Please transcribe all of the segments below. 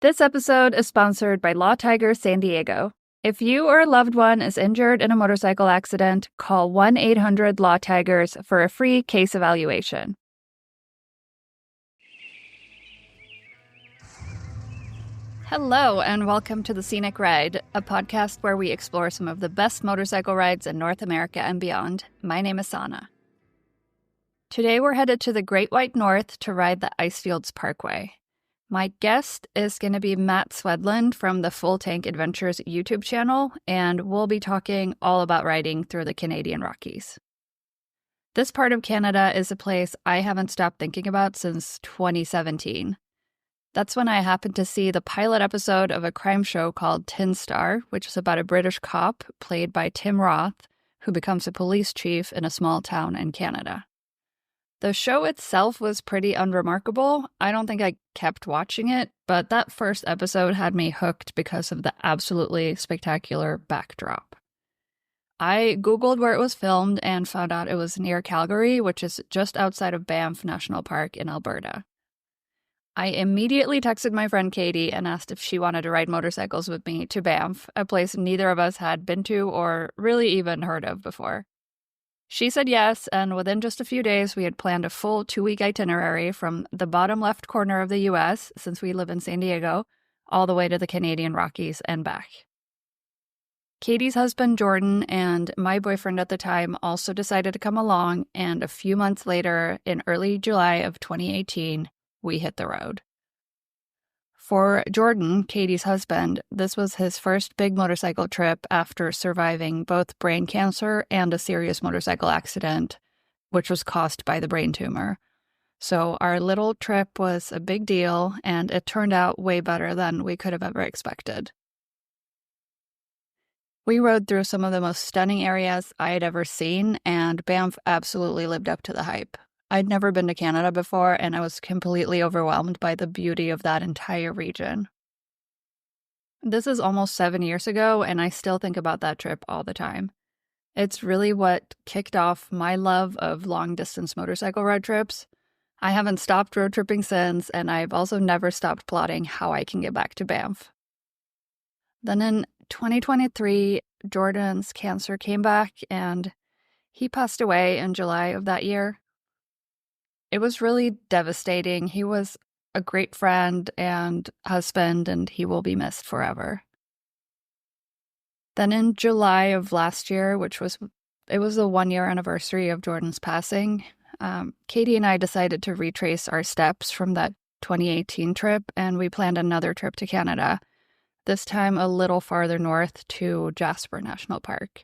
This episode is sponsored by Law Tiger San Diego. If you or a loved one is injured in a motorcycle accident, call 1-800-LAW-TIGERS for a free case evaluation. Hello, and welcome to The Scenic Ride, a podcast where we explore some of the best motorcycle rides in North America and beyond. My name is Sana. Today we're headed to the Great White North to ride the Icefields Parkway. My guest is going to be Matt Swedlund from the Full Tank Adventures YouTube channel, and we'll be talking all about riding through the Canadian Rockies. This part of Canada is a place I haven't stopped thinking about since 2017. That's when I happened to see the pilot episode of a crime show called Tin Star, which is about a British cop played by Tim Roth, who becomes a police chief in a small town in Canada. The show itself was pretty unremarkable. I don't think I kept watching it, but that first episode had me hooked because of the absolutely spectacular backdrop. I Googled where it was filmed and found out it was near Calgary, which is just outside of Banff National Park in Alberta. I immediately texted my friend Katie and asked if she wanted to ride motorcycles with me to Banff, a place neither of us had been to or really even heard of before. She said yes, and within just a few days, we had planned a full 2-week itinerary from the bottom left corner of the U.S., since we live in San Diego, all the way to the Canadian Rockies and back. Katie's husband, Jordan, and my boyfriend at the time also decided to come along, and a few months later, in early July of 2018, we hit the road. For Jordan, Katie's husband, this was his first big motorcycle trip after surviving both brain cancer and a serious motorcycle accident, which was caused by the brain tumor. So our little trip was a big deal, and it turned out way better than we could have ever expected. We rode through some of the most stunning areas I had ever seen, and Banff absolutely lived up to the hype. I'd never been to Canada before, and I was completely overwhelmed by the beauty of that entire region. This is almost 7 years ago, and I still think about that trip all the time. It's really what kicked off my love of long-distance motorcycle road trips. I haven't stopped road tripping since, and I've also never stopped plotting how I can get back to Banff. Then in 2023, Jordan's cancer came back, and he passed away in July of that year. It was really devastating. He was a great friend and husband, and he will be missed forever. Then in July of last year, it was the 1-year anniversary of Jordan's passing, Katie and I decided to retrace our steps from that 2018 trip, and we planned another trip to Canada, this time a little farther north to Jasper National Park.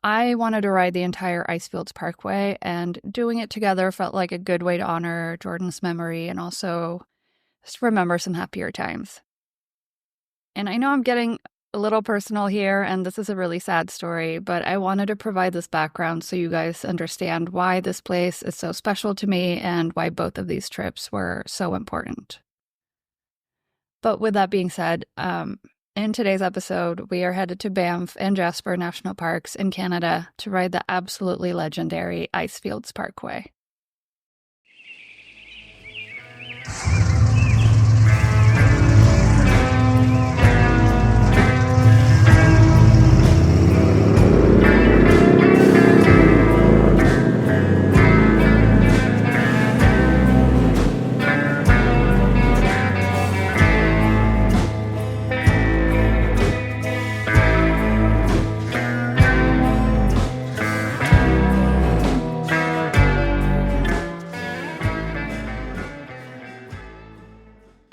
I wanted to ride the entire Icefields Parkway, and doing it together felt like a good way to honor Jordan's memory and also just remember some happier times. And I know I'm getting a little personal here, and this is a really sad story, but I wanted to provide this background so you guys understand why this place is so special to me and why both of these trips were so important. But with that being said, in today's episode, we are headed to Banff and Jasper National Parks in Canada to ride the absolutely legendary Icefields Parkway.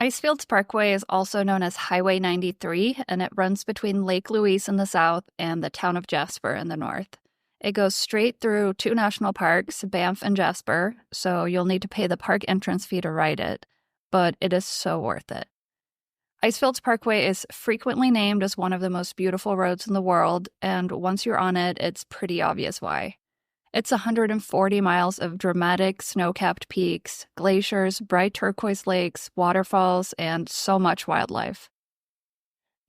Icefields Parkway is also known as Highway 93, and it runs between Lake Louise in the south and the town of Jasper in the north. It goes straight through 2 national parks, Banff and Jasper, so you'll need to pay the park entrance fee to ride it, but it is so worth it. Icefields Parkway is frequently named as one of the most beautiful roads in the world, and once you're on it, it's pretty obvious why. It's 140 miles of dramatic snow-capped peaks, glaciers, bright turquoise lakes, waterfalls, and so much wildlife.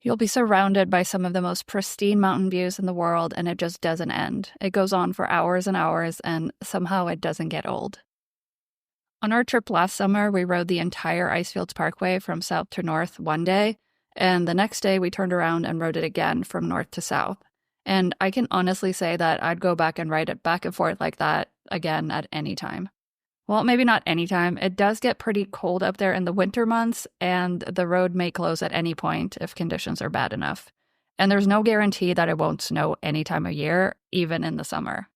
You'll be surrounded by some of the most pristine mountain views in the world, and it just doesn't end. It goes on for hours and hours, and somehow it doesn't get old. On our trip last summer, we rode the entire Icefields Parkway from south to north one day, and the next day we turned around and rode it again from north to south. And I can honestly say that I'd go back and ride it back and forth like that again at any time. Well, maybe not any time. It does get pretty cold up there in the winter months, and the road may close at any point if conditions are bad enough. And there's no guarantee that it won't snow any time of year, even in the summer.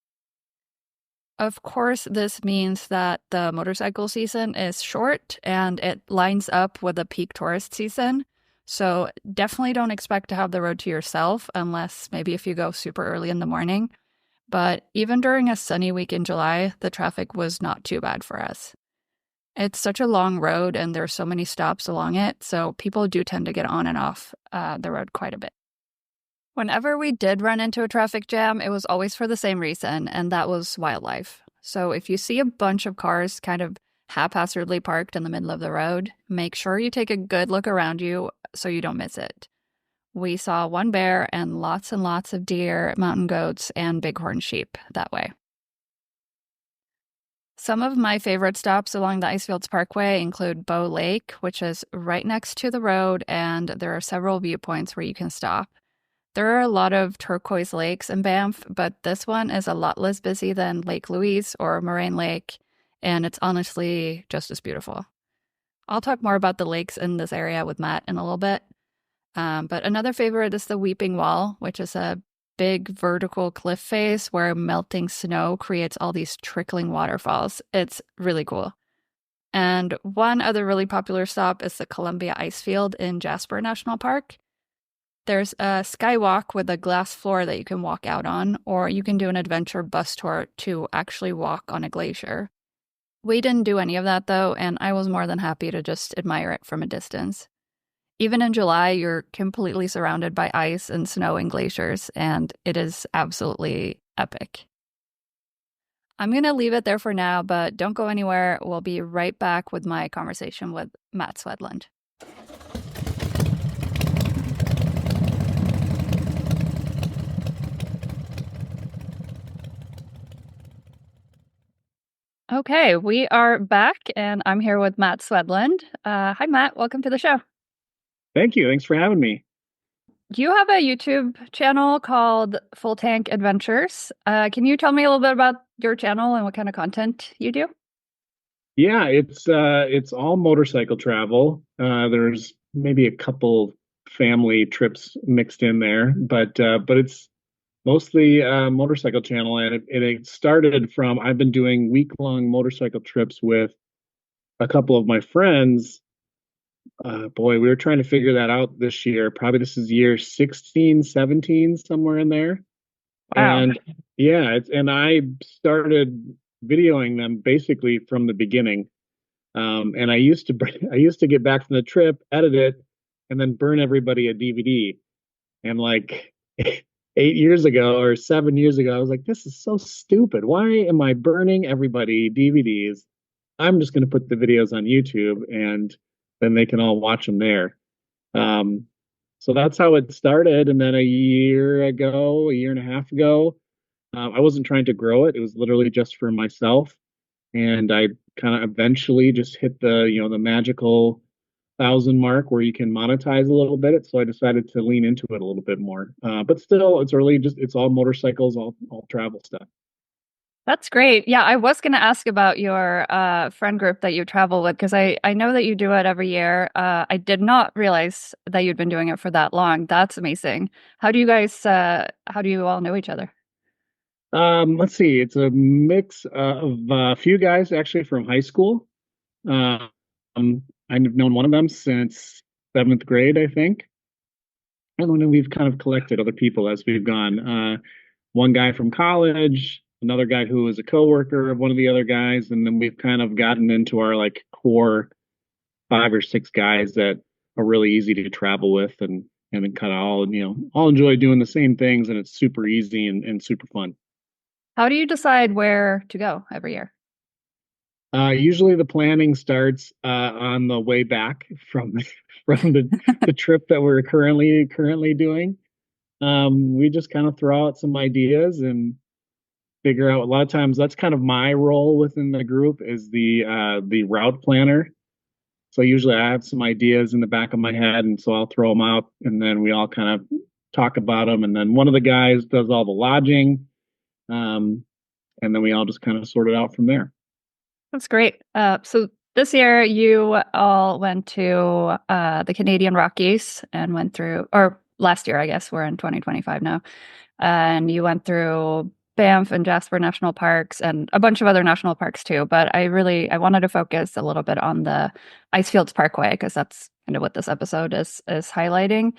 Of course, this means that the motorcycle season is short and it lines up with the peak tourist season. So definitely don't expect to have the road to yourself unless maybe if you go super early in the morning. But even during a sunny week in July, the traffic was not too bad for us. It's such a long road and there's so many stops along it, so people do tend to get on and off the road quite a bit. Whenever we did run into a traffic jam, it was always for the same reason, and that was wildlife. So if you see a bunch of cars kind of haphazardly parked in the middle of the road, make sure you take a good look around you so you don't miss it. We saw one bear and lots of deer, mountain goats, and bighorn sheep that way. Some of my favorite stops along the Icefields Parkway include Bow Lake, which is right next to the road, and there are several viewpoints where you can stop. There are a lot of turquoise lakes in Banff, but this one is a lot less busy than Lake Louise or Moraine Lake, and it's honestly just as beautiful. I'll talk more about the lakes in this area with Matt in a little bit. But another favorite is the Weeping Wall, which is a big vertical cliff face where melting snow creates all these trickling waterfalls. It's really cool. And one other really popular stop is the Columbia Icefield in Jasper National Park. There's a skywalk with a glass floor that you can walk out on, or you can do an adventure bus tour to actually walk on a glacier. We didn't do any of that though, and I was more than happy to just admire it from a distance. Even in July, you're completely surrounded by ice and snow and glaciers, and it is absolutely epic. I'm going to leave it there for now, but don't go anywhere. We'll be right back with my conversation with Matt Swedlund. Okay, we are back, and I'm here with Matt Swedlund. Hi, Matt. Welcome to the show. Thank you. Thanks for having me. You have a YouTube channel called Full Tank Adventures. Can you tell me a little bit about your channel and what kind of content you do? Yeah, it's all motorcycle travel. There's maybe a couple family trips mixed in there, but it's mostly a motorcycle channel, and it started from I've been doing week-long motorcycle trips with a couple of my friends. Boy, we were trying to figure that out this year. Probably this is year 16, 17, somewhere in there. Wow. And yeah, and I started videoing them basically from the beginning. And I used to get back from the trip, edit it, and then burn everybody a DVD. And like 8 years ago or 7 years ago, I was like, this is so stupid. Why am I burning everybody DVDs? I'm just going to put the videos on YouTube and then they can all watch them there. Um, so that's how it started. And then a year ago, a year and a half ago, I wasn't trying to grow it. It was literally just for myself. And I kind of eventually just hit the magical 1,000 mark where you can monetize a little bit. So I decided to lean into it a little bit more. But still, it's really it's all motorcycles, all travel stuff. That's great. Yeah, I was going to ask about your friend group that you travel with because I know that you do it every year. I did not realize that you'd been doing it for that long. That's amazing. How do you all know each other? Let's see. It's a mix of a few guys actually from high school. Um, I've known one of them since seventh grade, I think. And then we've kind of collected other people as we've gone. One guy from college, another guy who was a coworker of one of the other guys, and then we've kind of gotten into our like core 5 or 6 guys that are really easy to travel with and then kind of all enjoy doing the same things, and it's super easy and super fun. How do you decide where to go every year? Usually the planning starts on the way back from from the trip that we're currently doing. We just kind of throw out some ideas, and figure out. A lot of times that's kind of my role within the group is the route planner. So usually I have some ideas in the back of my head, and so I'll throw them out, and then we all kind of talk about them, and then one of the guys does all the lodging, um, and then we all just kind of sort it out from there. That's great. So this year you all went to the Canadian Rockies and went through, or last year, I guess we're in 2025 now, and you went through Banff and Jasper national parks and a bunch of other national parks too. But I wanted to focus a little bit on the Icefields Parkway because that's kind of what this episode is highlighting.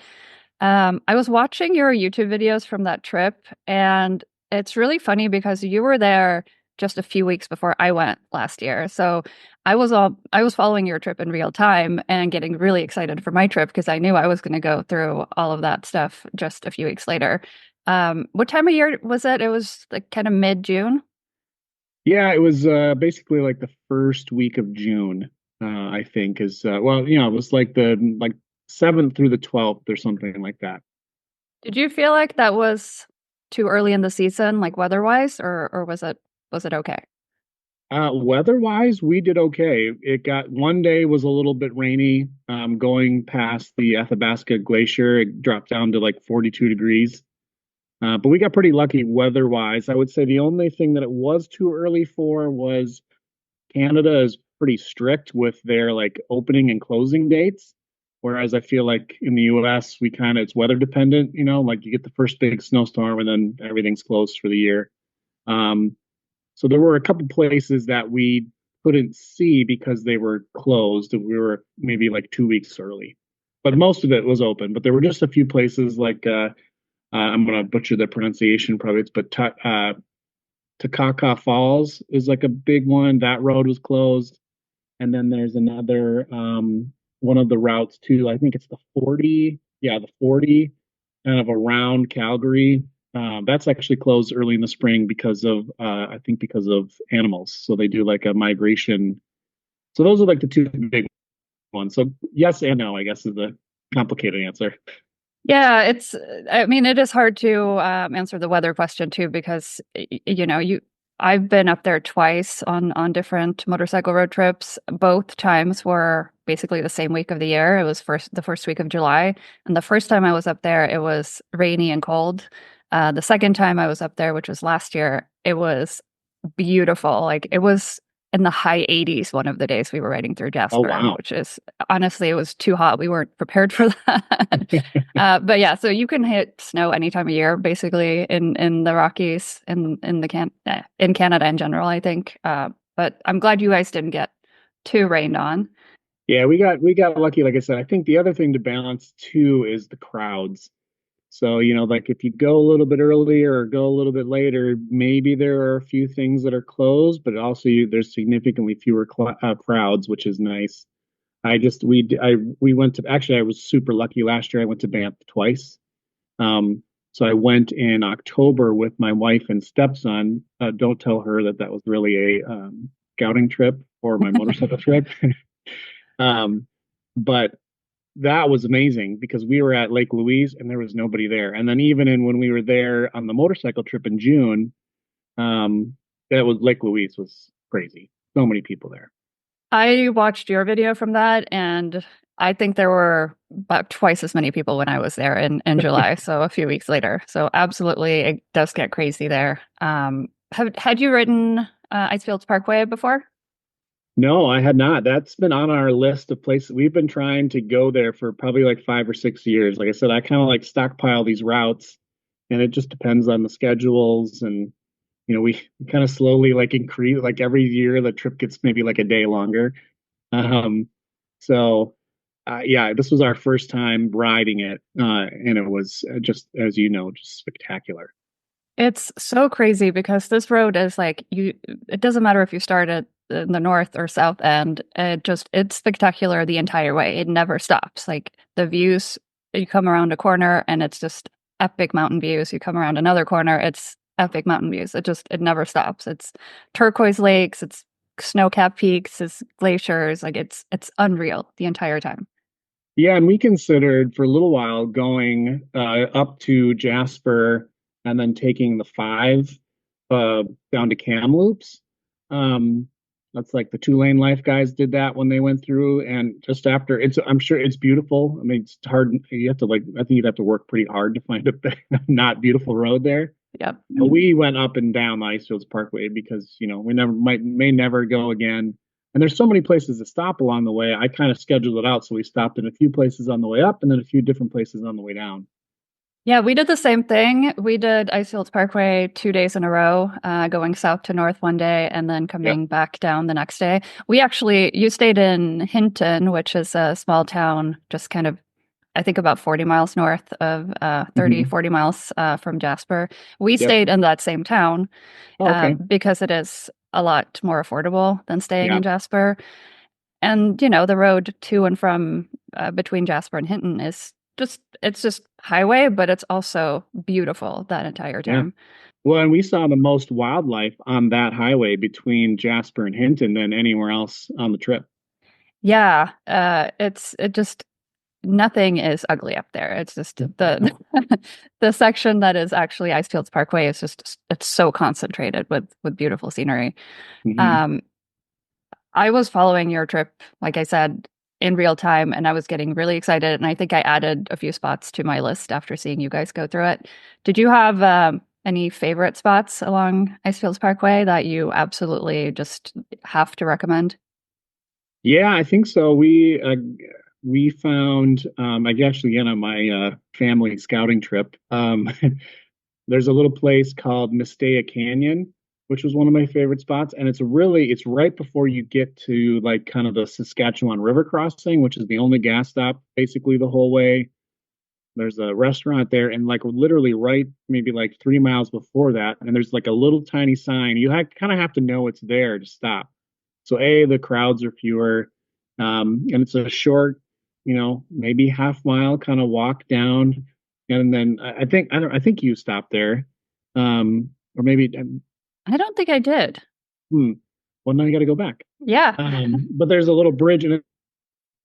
I was watching your YouTube videos from that trip, and it's really funny because you were there just a few weeks before I went last year. So I was following your trip in real time and getting really excited for my trip because I knew I was going to go through all of that stuff just a few weeks later. What time of year was it? It was like kind of mid-June. Yeah, it was basically like the first week of June, I think is well, it was like the 7th through the 12th or something like that. Did you feel like that was too early in the season, like weather-wise, or was it okay? Weather-wise, we did okay. It got one day was a little bit rainy, going past the Athabasca Glacier. It dropped down to like 42 degrees. But we got pretty lucky weather-wise. I would say the only thing that it was too early for was Canada is pretty strict with their like opening and closing dates. Whereas I feel like in the US, we kind of it's weather dependent, like you get the first big snowstorm and then everything's closed for the year. Um, so there were a couple places that we couldn't see because they were closed. We were maybe like 2 weeks early, but most of it was open. But there were just a few places like I'm gonna butcher the pronunciation probably, but Takaka Falls is like a big one. That road was closed, and then there's another one of the routes too. I think it's the 40. Yeah, the 40 kind of around Calgary. That's actually closed early in the spring because of I think because of animals. So they do like a migration. So those are like the two big ones. So yes and no, I guess is the complicated answer. Yeah, I mean, it is hard to answer the weather question too, because I've been up there twice on different motorcycle road trips. Both times were basically the same week of the year. It was the first week of July, and the first time I was up there, it was rainy and cold. The second time I was up there, which was last year, it was beautiful. Like it was in the high 80s one of the days we were riding through Oh Jasper, wow. which is honestly, it was too hot. We weren't prepared for that. But yeah, so you can hit snow any time of year, basically in the Rockies, in Canada in general, I think. But I'm glad you guys didn't get too rained on. Yeah, we got lucky, like I said. I think the other thing to balance too is the crowds. So, like if you go a little bit earlier or go a little bit later, maybe there are a few things that are closed, but also there's significantly fewer crowds, which is nice. We went to actually I was super lucky last year. I went to Banff twice. So I went in October with my wife and stepson. Don't tell her that that was really a scouting trip or my motorcycle trip. Um, but that was amazing because we were at Lake Louise and there was nobody there. And then when we were there on the motorcycle trip in June, um, that was Lake Louise was crazy. So many people there. I watched your video from that, and I think there were about twice as many people when I was there in July, so a few weeks later. So absolutely, it does get crazy there. Had you ridden Icefields Parkway before? No, I had not. That's been on our list of places. We've been trying to go there for probably like 5 or 6 years. Like I said, I kind of like stockpile these routes, and it just depends on the schedules. And we kind of slowly like increase. Like every year, the trip gets maybe like a day longer. Um, so yeah, this was our first time riding it, and it was just as just spectacular. It's so crazy because this road is like it doesn't matter if you start at the north or south end, it's spectacular the entire way. It never stops. Like the views, you come around a corner and it's just epic mountain views. You come around another corner, it's epic mountain views. It never stops. It's turquoise lakes, it's snow-capped peaks, it's glaciers, like it's unreal the entire time. Yeah, and we considered for a little while going up to Jasper and then taking the 5. down to Kamloops. Um, that's like the 2 Lane Life guys did that when they went through, and just after I'm sure it's beautiful. I mean, it's hard. You have to I think you'd have to work pretty hard to find a not beautiful road there. Yep. But we went up and down the Icefields Parkway because, we may never go again. And there's so many places to stop along the way. I kind of scheduled it out. So we stopped in a few places on the way up and then a few different places on the way down. Yeah, we did the same thing. We did Icefields Parkway 2 days in a row, going south to north one day and then coming back down the next day. You stayed in Hinton, which is a small town, just kind of, I think about 40 miles north of 40 miles from Jasper. We stayed in that same town because it is a lot more affordable than staying in Jasper. And, the road to and from between Jasper and Hinton is it's just highway, but it's also beautiful that entire time. Yeah. Well, and we saw the most wildlife on that highway between Jasper and Hinton than anywhere else on the trip. Yeah, nothing is ugly up there. It's just the the section that is actually Icefields Parkway is it's so concentrated with beautiful scenery. I was following your trip, like I said, in real time, and I was getting really excited. And I think I added a few spots to my list after seeing you guys go through it. Did you have any favorite spots along Icefields Parkway that you absolutely just have to recommend? Yeah, I think so. We found, I actually, again, on my family scouting trip, there's a little place called Mistaya Canyon, which was one of my favorite spots. And it's right before you get to like kind of the Saskatchewan River crossing, which is the only gas stop basically the whole way. There's a restaurant there, and like literally right maybe like 3 miles before that, and there's like a little tiny sign. You kind of have to know it's there to stop. So the crowds are fewer, and it's a short, maybe half-mile kind of walk down, and then I think you stopped there, or maybe. I don't think I did. Well, now you got to go back. Yeah. But there's a little bridge, and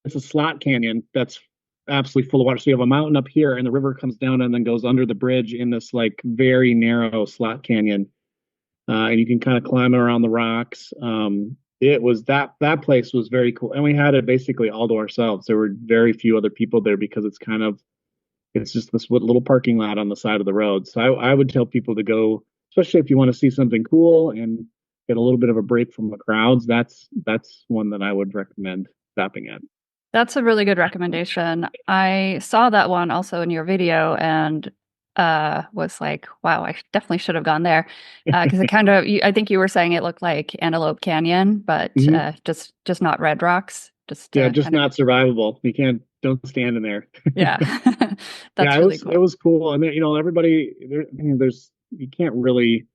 it's a slot canyon that's absolutely full of water. So you have a mountain up here, and the river comes down and then goes under the bridge in this like very narrow slot canyon, and you can kind of climb it around the rocks. It was that place was very cool, and we had it basically all to ourselves. There were very few other people there because it's just this little parking lot on the side of the road. So I would tell people to go, especially if you want to see something cool and get a little bit of a break from the crowds. That's one that I would recommend stopping at. That's a really good recommendation. I saw that one also in your video and was like, wow, I definitely should have gone there. Because it kind of, I think you were saying it looked like Antelope Canyon, but just not red rocks. Just not survivable. You don't stand in there. Yeah. That's really cool. It was cool. And everybody, you can't really,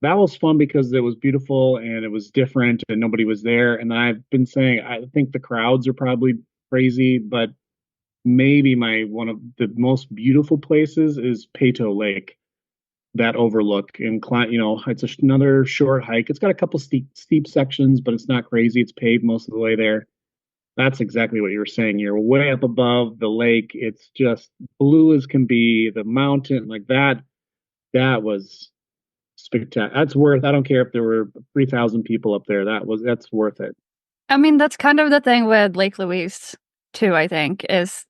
that was fun because it was beautiful and it was different and nobody was there. And I've been saying, I think the crowds are probably crazy, but maybe one of the most beautiful places is Peyto Lake, that overlook. And it's another short hike. It's got a couple steep sections, but it's not crazy. It's paved most of the way there. That's exactly what you were saying. You're way up above the lake. It's just blue as can be. The mountain, like that was spectacular. That's worth. I don't care if there were 3,000 people up there. That's worth it. I mean, that's kind of the thing with Lake Louise too. I think is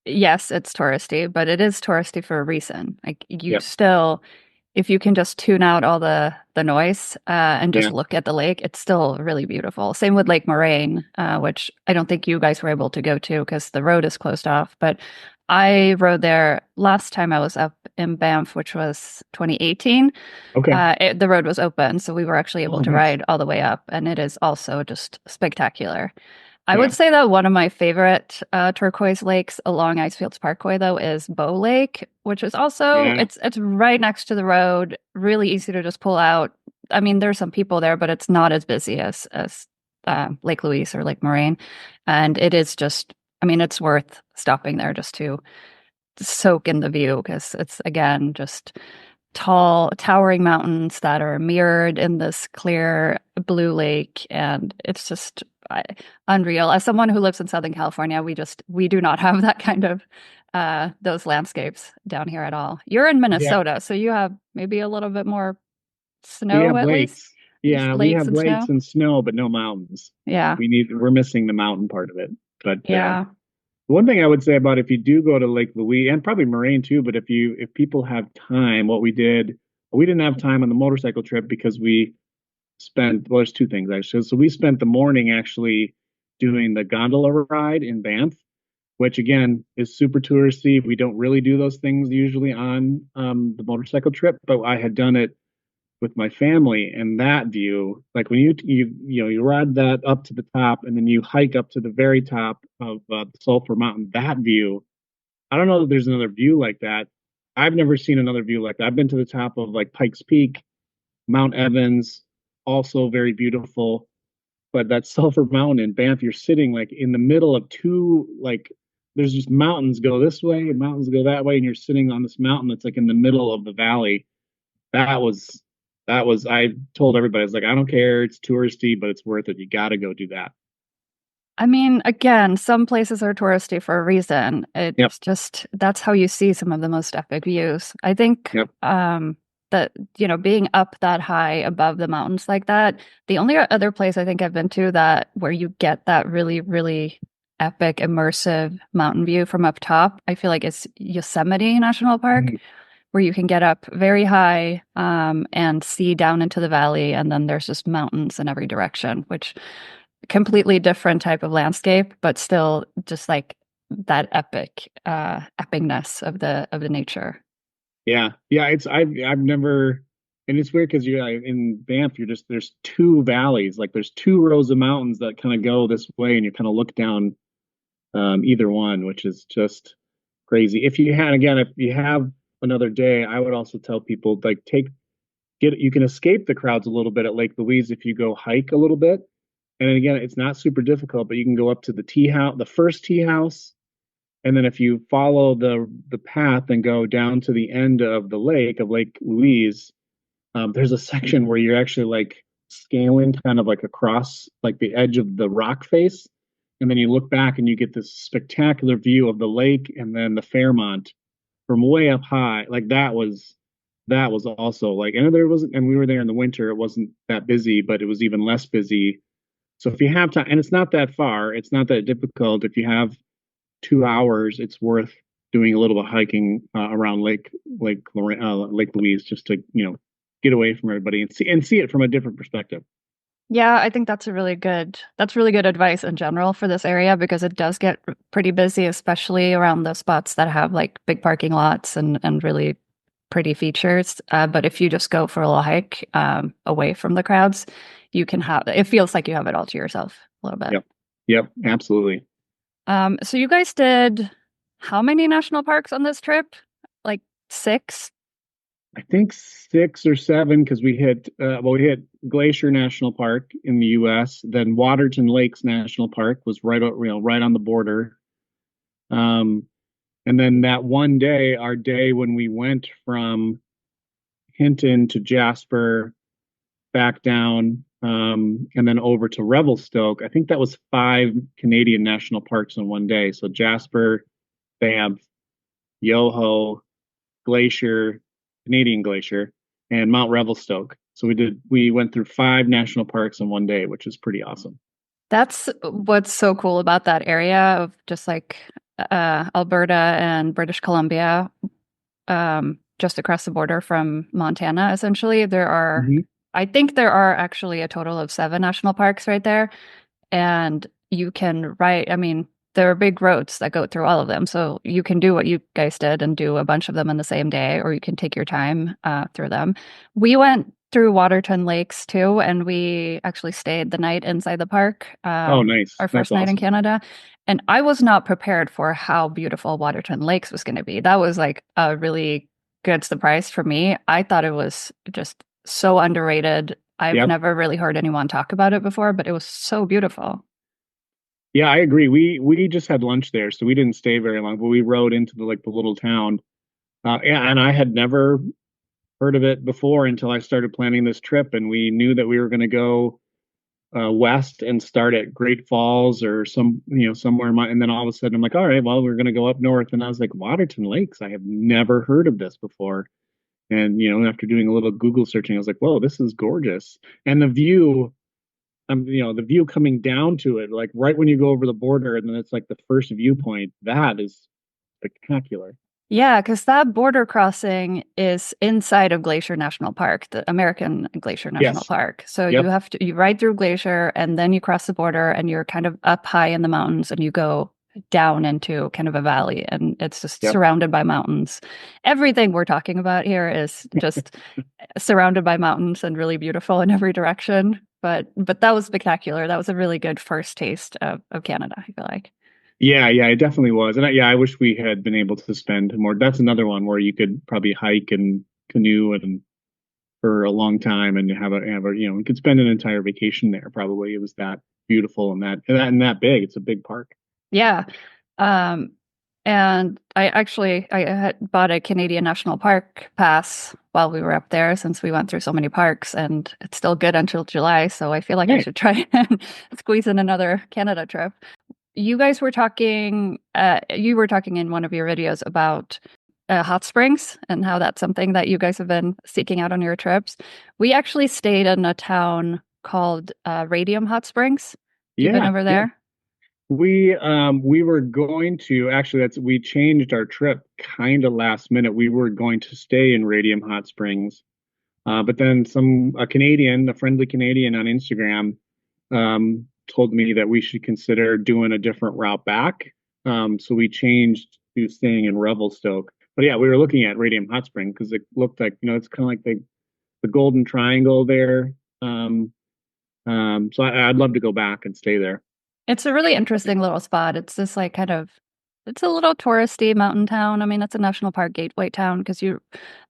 yes, it's touristy, but it is touristy for a reason. Like still, if you can just tune out all the noise and just look at the lake, it's still really beautiful. Same with Lake Moraine, which I don't think you guys were able to go to because the road is closed off. But I rode there last time I was up in Banff, which was 2018. Okay. The road was open, so we were actually able to ride all the way up, and it is also just spectacular. I would say that one of my favorite turquoise lakes along Icefields Parkway, though, is Bow Lake, which is also, it's right next to the road, really easy to just pull out. I mean, there's some people there, but it's not as busy as Lake Louise or Lake Moraine. And it is just, I mean, it's worth stopping there just to soak in the view because it's, again, just tall, towering mountains that are mirrored in this clear blue lake. And it's just unreal. As someone who lives in Southern California, we do not have that kind of those landscapes down here at all. You're in Minnesota, so you have maybe a little bit more We Snow have at least? lakes. Yeah, we Lakes have and lakes snow? and snow, but no mountains. Yeah. We're missing the mountain part of it. But Yeah. one thing I would say about if you do go to Lake Louise and probably Moraine too, but if people have time, what we didn't have time on the motorcycle trip because we spent, well, there's two things actually. So we spent the morning actually doing the gondola ride in Banff, which again is super touristy. We don't really do those things usually on the motorcycle trip, but I had done it with my family, and that view, like when you ride that up to the top and then you hike up to the very top of the Sulphur Mountain, that view, I don't know that there's another view like that. I've never seen another view like that. I've been to the top of like Pikes Peak, Mount Evans, also very beautiful. But that Sulphur Mountain in Banff, you're sitting like in the middle of two, like there's just mountains go this way and mountains go that way, and you're sitting on this mountain that's like in the middle of the valley. That was I told everybody, I was like, I don't care, it's touristy, but it's worth it. You got to go do that. I mean, again, some places are touristy for a reason. Yep. It's just that's how you see some of the most epic views. I think Yep. that, being up that high above the mountains like that, the only other place I think I've been to that where you get that really, really epic, immersive mountain view from up top, I feel like it's Yosemite National Park, Mhm. where you can get up very high and see down into the valley, and then there's just mountains in every direction, which completely different type of landscape, but still just like that epicness of the nature. Yeah. Yeah. I've never, and it's weird because in Banff, there's two valleys, like there's two rows of mountains that kind of go this way, and you kind of look down either one, which is just crazy. If you have another day, I would also tell people like you can escape the crowds a little bit at Lake Louise if you go hike a little bit. And again, it's not super difficult, but you can go up to the tea house, the first tea house, and then if you follow the path and go down to the end of the lake of Lake Louise, there's a section where you're actually like scaling kind of like across like the edge of the rock face, and then you look back and you get this spectacular view of the lake and then the Fairmont from way up high. Like that was also like, and there wasn't, and we were there in the winter. It wasn't that busy, but it was even less busy. So if you have time, and it's not that far, it's not that difficult. If you have 2 hours, it's worth doing a little bit of hiking around Lake Louise, just to get away from everybody and see it from a different perspective. Yeah, I think that's really good advice in general for this area because it does get pretty busy, especially around the spots that have like big parking lots and really pretty features. But if you just go for a little hike away from the crowds, it feels like you have it all to yourself a little bit. Yep. Yep. Absolutely. So you guys did how many national parks on this trip? Like six? I think 6 or 7 because we hit Glacier National Park in the U.S. Then Waterton Lakes National Park was right on the border. Um, and then that one day, our day when we went from Hinton to Jasper, back down, and then over to Revelstoke. I think that was 5 Canadian national parks in one day. So Jasper, Banff, Yoho, Glacier, Canadian Glacier, and Mount Revelstoke. So we went through 5 national parks in one day, which is pretty awesome. That's what's so cool about that area of just like Alberta and British Columbia, just across the border from Montana, essentially. Mm-hmm. I think there are actually a total of 7 national parks right there. And you can ride, I mean, there are big roads that go through all of them. So you can do what you guys did and do a bunch of them in the same day, or you can take your time through them. We went through Waterton Lakes too, and we actually stayed the night inside the park. Oh, nice. Our That's first night in awesome. Canada. And I was not prepared for how beautiful Waterton Lakes was going to be. That was like a really good surprise for me. I thought it was just so underrated. I've Yep. never really heard anyone talk about it before, but it was so beautiful. Yeah, I agree. We just had lunch there, so we didn't stay very long, but we rode into the little town. Yeah, and I had never heard of it before until I started planning this trip, and we knew that we were going to go west and start at Great Falls or somewhere and then all of a sudden I'm like, all right, well, we're going to go up north, and I was like, Waterton Lakes, I have never heard of this before. And, after doing a little Google searching, I was like, whoa, this is gorgeous. And the view, the view coming down to it, like right when you go over the border, and then it's like the first viewpoint, that is spectacular. Yeah, because that border crossing is inside of Glacier National Park, the American Glacier National Yes. Park. So Yep. you ride through Glacier and then you cross the border and you're kind of up high in the mountains and you go down into kind of a valley and it's just Yep. surrounded by mountains. Everything we're talking about here is just surrounded by mountains and really beautiful in every direction. But that was spectacular. That was a really good first taste of Canada, I feel like. Yeah, yeah, it definitely was. And I wish we had been able to spend more. That's another one where you could probably hike and canoe and for a long time and you could spend an entire vacation there probably. It was that beautiful and that big. It's a big park. Yeah. Um, and I had bought a Canadian National Park pass while we were up there since we went through so many parks and it's still good until July. So I feel like I Right. should try and squeeze in another Canada trip. You were talking in one of your videos about hot springs and how that's something that you guys have been seeking out on your trips. We actually stayed in a town called Radium Hot Springs. Have you been Yeah, over yeah. there? We were going to actually that's we changed our trip kind of last minute. We were going to stay in Radium Hot Springs. But then a friendly Canadian on Instagram, told me that we should consider doing a different route back. So we changed to staying in Revelstoke. But yeah, we were looking at Radium Hot Spring because it looked like, it's kind of like the Golden Triangle there. So I'd love to go back and stay there. It's a really interesting little spot. It's this like it's a little touristy mountain town. I mean, it's a national park gateway town because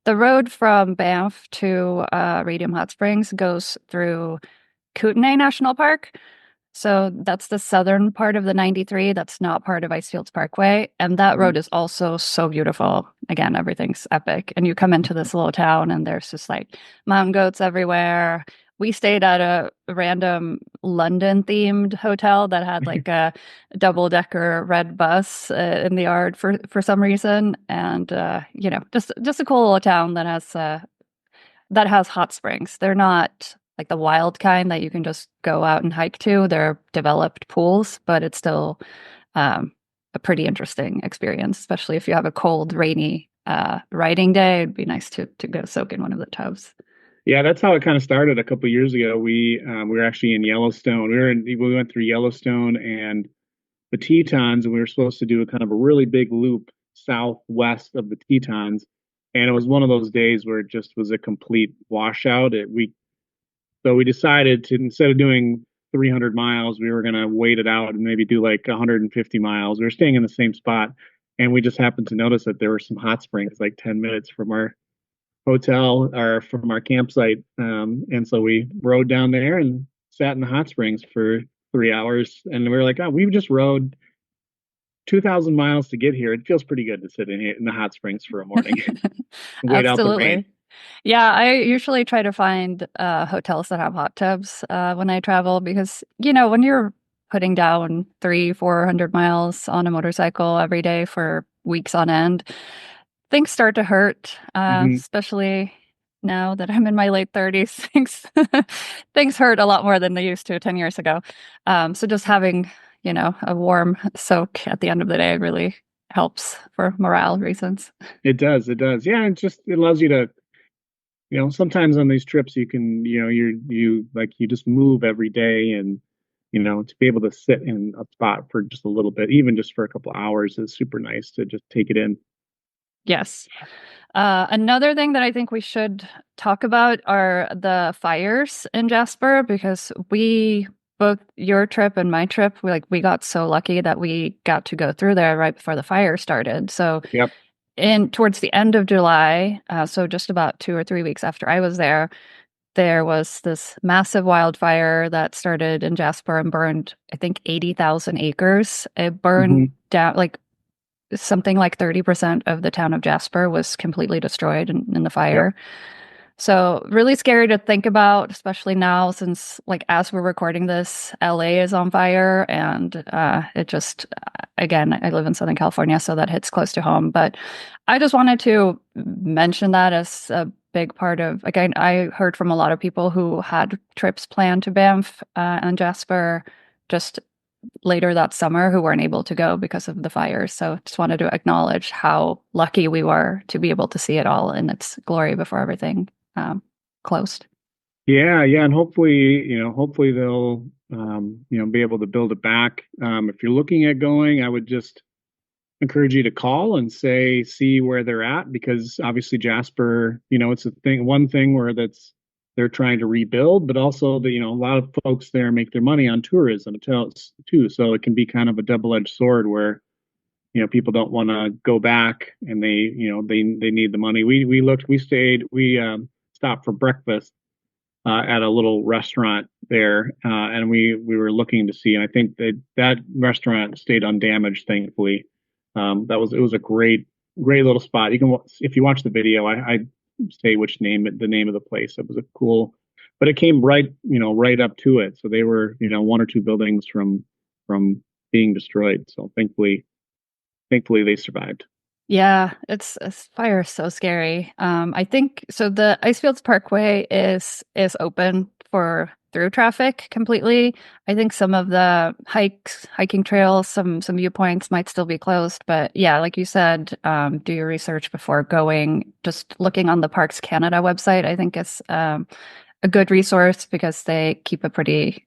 the road from Banff to Radium Hot Springs goes through Kootenay National Park. So that's the southern part of the 93. That's not part of Icefields Parkway. And that road is also so beautiful. Again, everything's epic. And you come into this little town and there's just like mountain goats everywhere. We stayed at a random London themed hotel that had like a double decker red bus in the yard for some reason. And, just a cool little town that has hot springs. They're not like the wild kind that you can just go out and hike to. They're developed pools, but it's still a pretty interesting experience, especially if you have a cold, rainy riding day. It'd be nice to go soak in one of the tubs. Yeah, that's how it kind of started a couple of years ago. We were actually in Yellowstone. We went through Yellowstone and the Tetons, and we were supposed to do a kind of a really big loop southwest of the Tetons. And it was one of those days where it just was a complete washout. So we decided to, instead of doing 300 miles, we were going to wait it out and maybe do like 150 miles. We were staying in the same spot, and we just happened to notice that there were some hot springs like 10 minutes from our hotel or from our campsite. And so we rode down there and sat in the hot springs for 3 hours. And we were like, oh, we just rode 2,000 miles to get here. It feels pretty good to sit in the hot springs for a morning and wait out the rain. Absolutely. Yeah, I usually try to find hotels that have hot tubs when I travel because, when you're putting down 400 miles on a motorcycle every day for weeks on end, things start to hurt, Hmm. especially now that I'm in my late 30s. Things hurt a lot more than they used to 10 years ago. So just having, a warm soak at the end of the day really helps for morale reasons. It does. It does. Yeah. It allows you to, sometimes on these trips you can, you just move every day and, to be able to sit in a spot for just a little bit, even just for a couple hours is super nice to just take it in. Yes. Another thing that I think we should talk about are the fires in Jasper because both your trip and my trip, we got so lucky that we got to go through there right before the fire started. So Yep. towards the end of July, so just about 2 or 3 weeks after I was there was this massive wildfire that started in Jasper and burned, I think, 80,000 acres. It burned Hmm. down something like 30% of the town of Jasper was completely destroyed in the fire. Yep. So really scary to think about, especially now since like as we're recording this, LA is on fire and it just again, I live in Southern California, so that hits close to home. But I just wanted to mention that as a big part of again, I heard from a lot of people who had trips planned to Banff and Jasper just later that summer who weren't able to go because of the fires. So just wanted to acknowledge how lucky we were to be able to see it all in its glory before everything closed. Yeah, and hopefully they'll, be able to build it back. If you're looking at going, I would just encourage you to call and see where they're at, because obviously Jasper, it's one thing where they're trying to rebuild, but also a lot of folks there make their money on tourism too. So it can be kind of a double-edged sword where, people don't want to go back and they need the money. We stopped for breakfast at a little restaurant there, and we were looking to see, and I think that restaurant stayed undamaged, thankfully. It was a great little spot. You can, if you watch the video, I say the name of the place. It was a cool, but it came right up to it. So they were, one or two buildings from being destroyed. So thankfully they survived. Yeah, it's fire is so scary. I think so. The Icefields Parkway is open for through traffic completely. I think some of the hiking trails, some viewpoints might still be closed. But yeah, like you said, do your research before going. Just looking on the Parks Canada website, I think is a good resource because they keep a pretty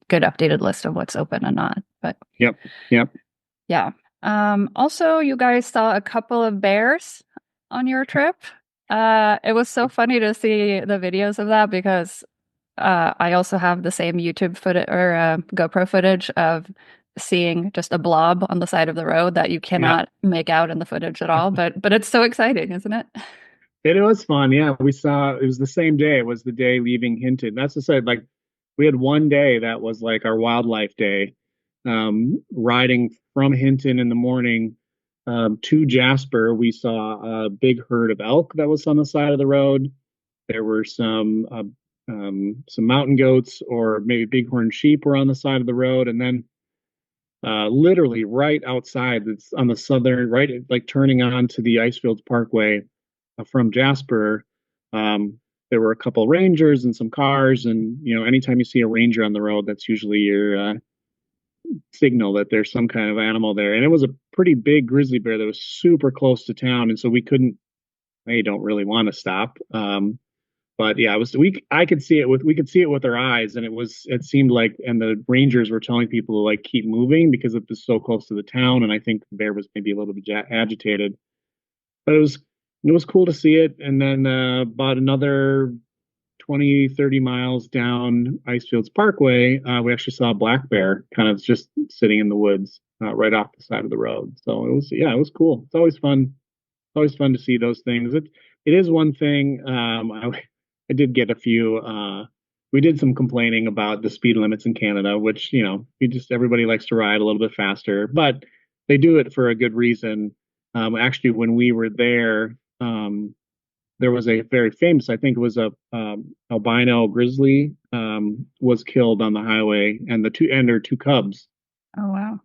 good updated list of what's open and not. But Yep. yeah. Also, you guys saw a couple of bears on your trip. It was so funny to see the videos of that because I also have the same YouTube footage or GoPro footage of seeing just a blob on the side of the road that you cannot make out in the footage at all. But it's so exciting, isn't it? It was fun. Yeah, we saw it was the same day. It was the day leaving Hinton. That's the side. Like we had one day that was like our wildlife day, riding from Hinton in the morning to Jasper. We saw a big herd of elk that was on the side of the road. There were some mountain goats or maybe bighorn sheep were on the side of the road, and then literally right outside, it's on the southern right, like turning onto the Icefields Parkway from Jasper. There were a couple rangers and some cars, and anytime you see a ranger on the road, that's usually your signal that there's some kind of animal there. And it was a pretty big grizzly bear that was super close to town, and so they don't really want to stop. But yeah, I could see it we could see it with our eyes, and it seemed like, and the rangers were telling people to like keep moving because it was so close to the town, and I think the bear was maybe a little bit agitated. But it was cool to see it. And then about another 20-30 miles down Icefields Parkway, we actually saw a black bear kind of just sitting in the woods right off the side of the road. So it was cool. It's always fun. It's always fun to see those things. It is one thing. I did get a few. We did some complaining about the speed limits in Canada, which everybody likes to ride a little bit faster, but they do it for a good reason. Actually, when we were there, there was a very famous, I think it was a albino grizzly, was killed on the highway, and their two cubs, Oh wow.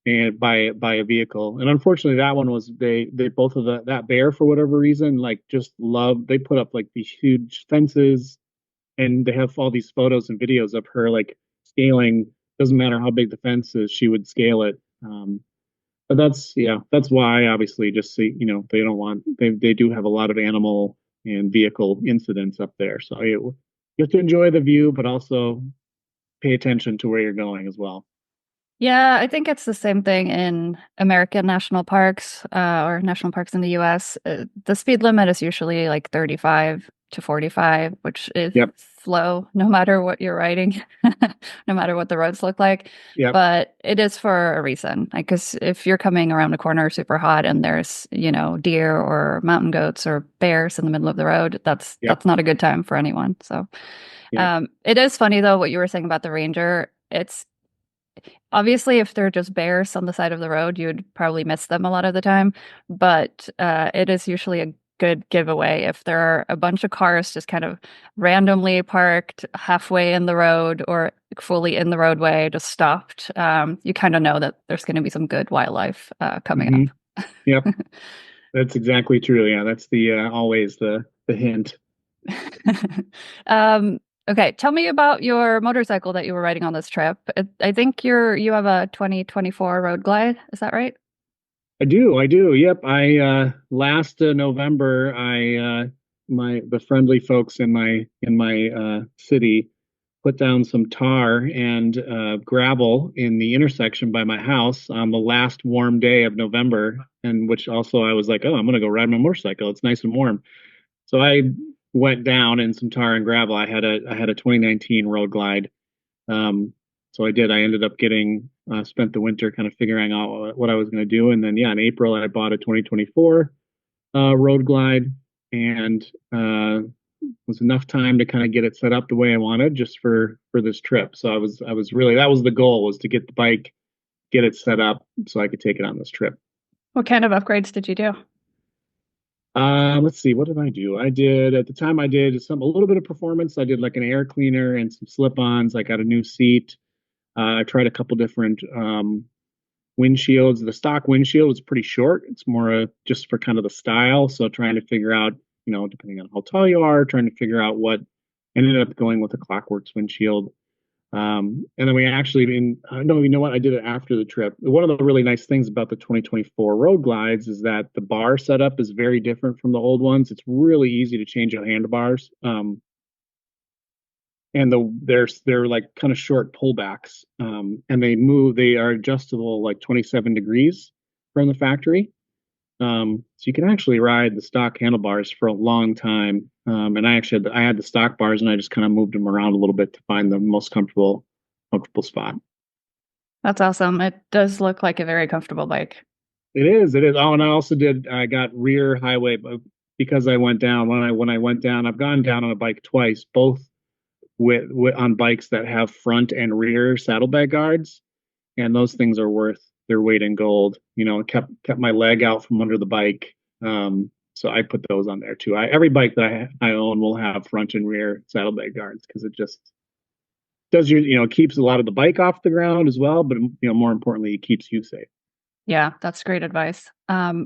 and by a vehicle. And unfortunately, that one was they both of that bear, for whatever reason, like just loved. They put up like these huge fences, and they have all these photos and videos of her like scaling. Doesn't matter how big the fence is, she would scale it. But that's why, obviously, just see, they don't want, they do have a lot of animal and vehicle incidents up there. So you have to enjoy the view, but also pay attention to where you're going as well. Yeah, I think it's the same thing in American national parks or national parks in the US. The speed limit is usually like 35 to 45, which is Yep. slow no matter what you're riding, no matter what the roads look like. Yep. But it is for a reason. Like, because if you're coming around a corner super hot and there's, deer or mountain goats or bears in the middle of the road, that's not a good time for anyone. So it is funny, though, what you were saying about the ranger. It's obviously, if they're just bears on the side of the road, you'd probably miss them a lot of the time. But it is usually a good giveaway. If there are a bunch of cars just kind of randomly parked halfway in the road or fully in the roadway, just stopped, you kind of know that there's going to be some good wildlife coming Hmm. up. Yep, that's exactly true. Yeah, that's the always the hint. Um, okay, tell me about your motorcycle that you were riding on this trip. I think you have a 2024 Road Glide. Is that right? I do. Yep. I last November, I my the friendly folks in my city put down some tar and gravel in the intersection by my house on the last warm day of November, and which also I was like, oh, I'm gonna go ride my motorcycle. It's nice and warm. So I went down in some tar and gravel. I had a 2019 Road Glide. So I did. I ended up getting spent the winter kind of figuring out what I was going to do, and then yeah, in April I bought a 2024 Road Glide, and was enough time to kind of get it set up the way I wanted just for this trip. So I was really, that was the goal, was to get the bike, get it set up so I could take it on this trip. What kind of upgrades did you do? Let's see, what did I do? I did at the time I did a little bit of performance. I did like an air cleaner and some slip-ons. I got a new seat. I tried a couple different windshields. The stock windshield is pretty short. It's more just for kind of the style. So trying to figure out, depending on how tall you are, trying to figure out what, ended up going with a Clockworks windshield. And then we actually, no, you know what? I did it after the trip. One of the really nice things about the 2024 Road Glides is that the bar setup is very different from the old ones. It's really easy to change your handlebars. And they're like kind of short pullbacks, and they are adjustable like 27 degrees from the factory. So you can actually ride the stock handlebars for a long time. And I had the stock bars, and I just kind of moved them around a little bit to find the most comfortable spot. That's awesome. It does look like a very comfortable bike. It is. Oh, and I got rear highway because I went down. When I went down, I've gone down on a bike twice, both with on bikes that have front and rear saddlebag guards, and those things are worth their weight in gold. Kept my leg out from under the bike. So I put those on there too. Every bike that I own will have front and rear saddlebag guards, because it just does keeps a lot of the bike off the ground as well, but more importantly, it keeps you safe. Yeah, that's great advice.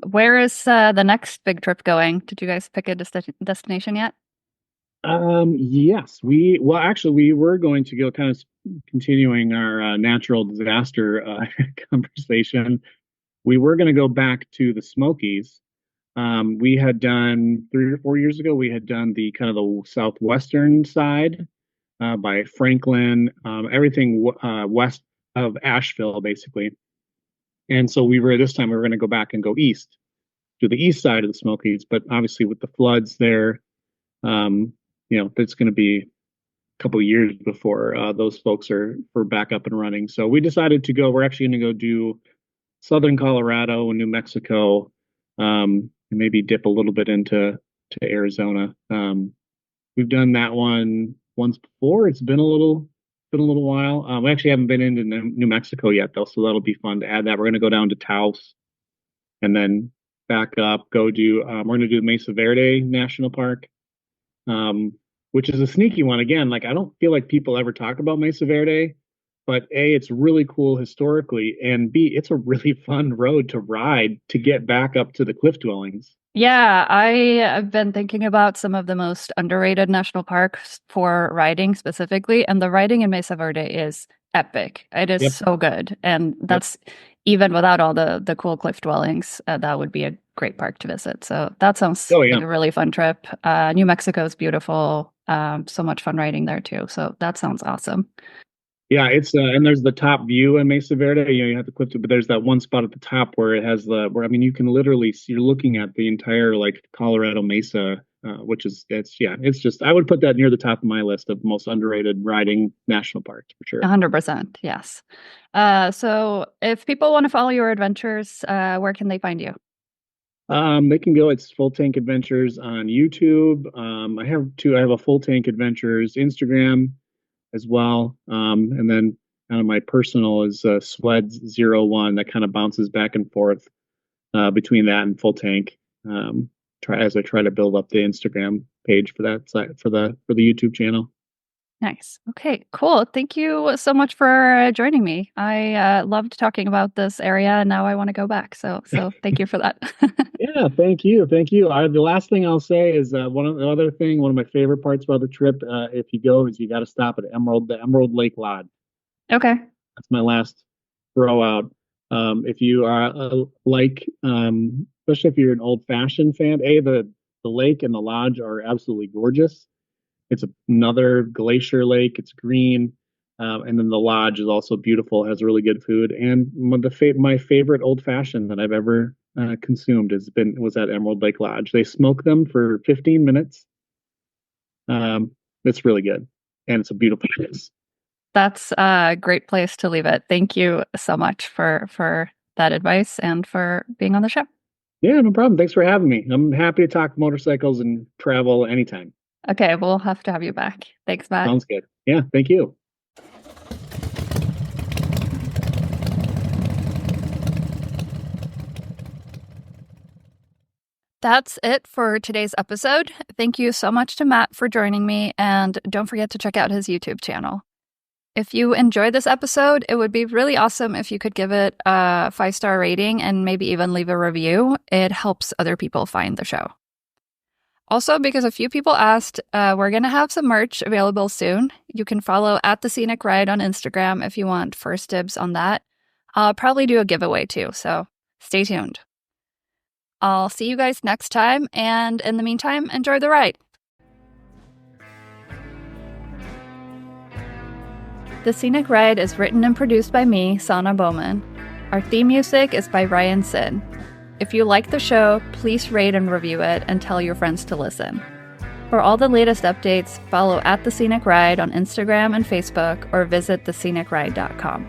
Where is the next big trip going? Did you guys pick a destination yet? Yes, actually we were going to go, kind of continuing our natural disaster conversation. We were going to go back to the Smokies. We had done 3 or 4 years ago, we had done the kind of the southwestern side by Franklin, everything west of Asheville, basically. And so this time we were going to go back and go east to the east side of the Smokies, but obviously with the floods there, it's going to be a couple of years before those folks are back up and running. So we decided to go. We're actually going to go do southern Colorado and New Mexico, and maybe dip a little bit into Arizona. We've done that one once before. It's been a little while. We actually haven't been into New Mexico yet, though, so that'll be fun to add that. We're going to go down to Taos and then back up. We're going to do Mesa Verde National Park, which is a sneaky one. Again, like, I don't feel like people ever talk about Mesa Verde, but A, it's really cool historically, and B, it's a really fun road to ride to get back up to the cliff dwellings. Yeah, I have been thinking about some of the most underrated national parks for riding specifically, and the riding in Mesa Verde is epic. It is Yep. so good, and Yep. that's even without all the cool cliff dwellings. That would be a great park to visit. So that sounds Oh, like yeah. a really fun trip. New Mexico is beautiful. So much fun riding there too. So that sounds awesome. Yeah, it's and there's the top view in Mesa Verde. You have to cliff to, but there's that one spot at the top where it has where, I mean, you can literally see, you're looking at the entire like Colorado Mesa, which is it's just, I would put that near the top of my list of most underrated riding national parks for sure. 100%, yes. So if people want to follow your adventures, where can they find you? They can go. It's Full Tank Adventures on YouTube. I have a Full Tank Adventures Instagram as well. And then kind of my personal is Sweds01, that kind of bounces back and forth between that and Full Tank. as I try to build up the Instagram page for that site for the YouTube channel. Nice. Okay, cool. Thank you so much for joining me. I loved talking about this area, and now I want to go back. So thank you for that. Yeah, thank you. The last thing I'll say is one of my favorite parts about the trip, if you go, is you got to stop at the Emerald Lake Lodge. Okay. That's my last throw out. If you are especially if you're an old fashioned fan, the lake and the lodge are absolutely gorgeous. It's another glacier lake. It's green. And then the lodge is also beautiful, has really good food. And my favorite old fashioned that I've ever consumed was at Emerald Lake Lodge. They smoke them for 15 minutes. It's really good. And it's a beautiful place. That's a great place to leave it. Thank you so much for that advice and for being on the show. Yeah, no problem. Thanks for having me. I'm happy to talk motorcycles and travel anytime. Okay, we'll have to have you back. Thanks, Matt. Sounds good. Yeah, thank you. That's it for today's episode. Thank you so much to Matt for joining me, and don't forget to check out his YouTube channel. If you enjoyed this episode, it would be really awesome if you could give it a 5-star rating and maybe even leave a review. It helps other people find the show. Also, because a few people asked, we're going to have some merch available soon. You can follow @thescenicride on Instagram if you want first dibs on that. I'll probably do a giveaway too, so stay tuned. I'll see you guys next time, and in the meantime, enjoy the ride. The Scenic Ride is written and produced by me, Sana Bowman. Our theme music is by Ryan Sin. If you like the show, please rate and review it and tell your friends to listen. For all the latest updates, follow @thescenicride on Instagram and Facebook or visit thescenicride.com.